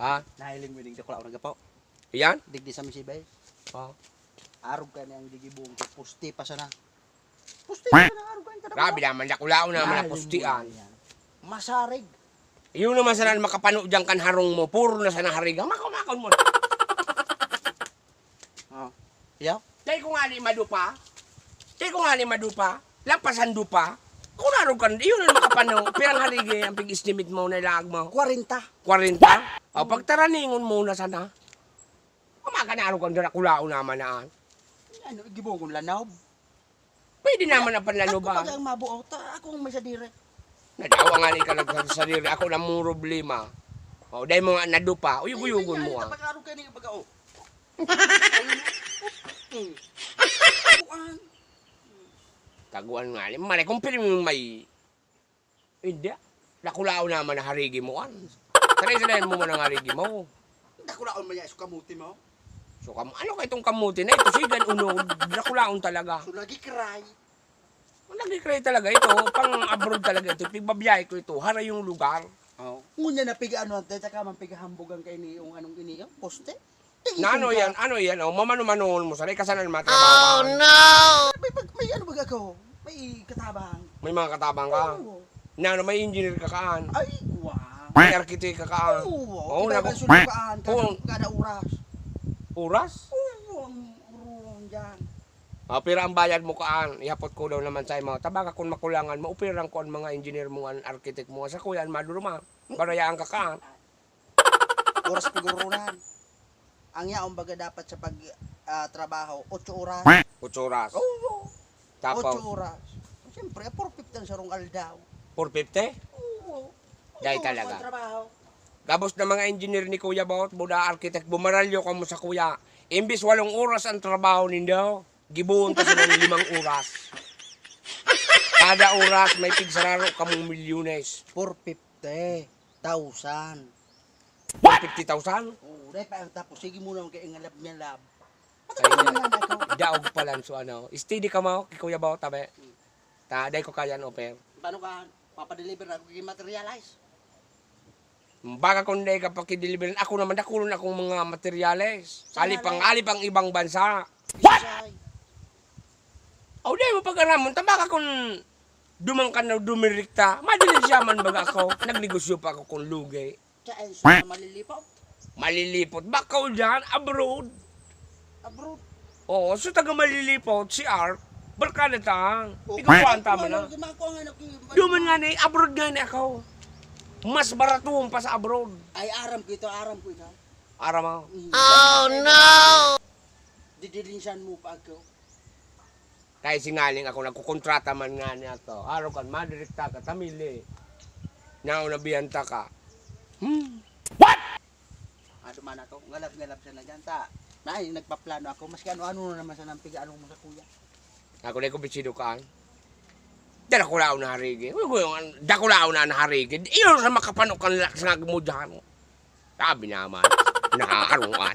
Ha? Nahiling mo digdi ko lang nagapaw. Iyan? Digdi sa misibay. Oh. Arog ka niyang digibong pusti pa sana. Pusti pa sana arog ka niyang Grabe naman, dakulao naman ang pustian. Masarig. Iyon naman sana makapano dyan kan harong mo, puro na sana hariga. Makamakon mo. Oh. Yaw? Tay ko nga ni madupa. Tay ko nga ni madupa. Lampasan dupa. Kung naroon ka, iyon na makapano. Pirang harigi, ang pig-estimate mo na ilag mo. 40. 40? O, pagtaraningon mo na sana. Kumaka na araw kang dakulao naman na. Ano, gibong kong lanaw. Pwede naman na panlalo ba? Ako pag ang mabuo, ako ang may sadire. Nadawa nga ni ka nagsasaliri. Ako na mong problema. O, dahil mo nga nadupa. Uyug-uyugon mo ah. Pag arog ka niya baga, Taguan nga. Mali, kung pili mo may... Hindi. Nakulao naman na harigi mo an. Sanay-sanayin mo man ang harigi mo. Nakulaon mo niya, kamuti mo. So, ano ka itong kamuti na ito? Sigan unod. Nakulaon talaga. So, lagi cry. Nag-cry talaga ito. Pang-abroad talaga ito. Pigbabiyay ko ito. Hara yung lugar. Oh. Ngunya na piga ano ante, tsaka man piga hambugan kay ni yung anong ini, yung poste. Na ano yan? Ano yan? Oh, mamano-manoon mo. Sanay kasanan matrabaho. Oh no! May ano ba ako? May katabang. May mga katabang ka. Oo. Na ano, may engineer ka kaan. Ay, wow. May architect ka kaan. Oo. Oo, Iba naku. sulukaan Oo. kada oras. Oras? Oo, ang urong dyan. Pero ang bayad mo kaan, ihapot ko daw naman sa mga tabaga kung makulangan mo, upirang ko ang mga engineer mo, ang architect mo, sa kuyan, maduruma, barayaan ka kaan. Oras pigurunan. Ang yaong baga dapat sa pag trabaho, 8 oras. 8 oras. Oo. 8 Tapos, oras. Siyempre, 450 sa rong aldaw. 450? Oo. Dahil Oo, talaga. ang trabaho. Gabos na mga engineer ni Kuya Baot, buda architect, bumaralyo ka mo sa Kuya. Imbis 8 oras ang trabaho nindo, gibuon ka sila ng 5 oras. Kada oras may pigsararo ka mong milyones. 450,000. 50,000? Oo, dahil pa ang tapos. Sige muna kay ingalab niya lab. Ay, daog pala so ano. Steady ka mo, kay Kuya Baot, tabi. Day ko kaya no, per. Paano ka papadeliver na ako materialize? Baka kung day ka pakideliverin, ako naman dakulon akong mga materyales. Alipang ibang bansa. What? O day mo pag-aramon, baka kung dumang ka na dumirikta, madaling siya man baga ako. Nagnegosyo pa ako kung lugay. Saan sa malilipot? Malilipot. Baka dyan, abroad. Abroad. Oo, so taga malilipot, si Art, barkada tang. Ikaw ko ang tama na. Duman nga na, abroad nga na ako. Mas barato pa sa abroad. Ay, aram ko ito. Aram mo. Oh no! Didilinsan mo pa ako. Kaya singaling ako, nagkukontrata man nga niya to. Araw kan, madirekta ka, tamili. Naunabiyanta ka. Duman ako. Ngalab-ngalab siya na dyan. Nay, nagpaplano ako. Mas ano naman sa nampiga anong mo sa kuya. Ako na ko bitsido ka. Dakulao na harigi. Dakulao na harigi. Iyon sa makapanok kan lakas nga mo dyan. Sabi naman, nakaharungan.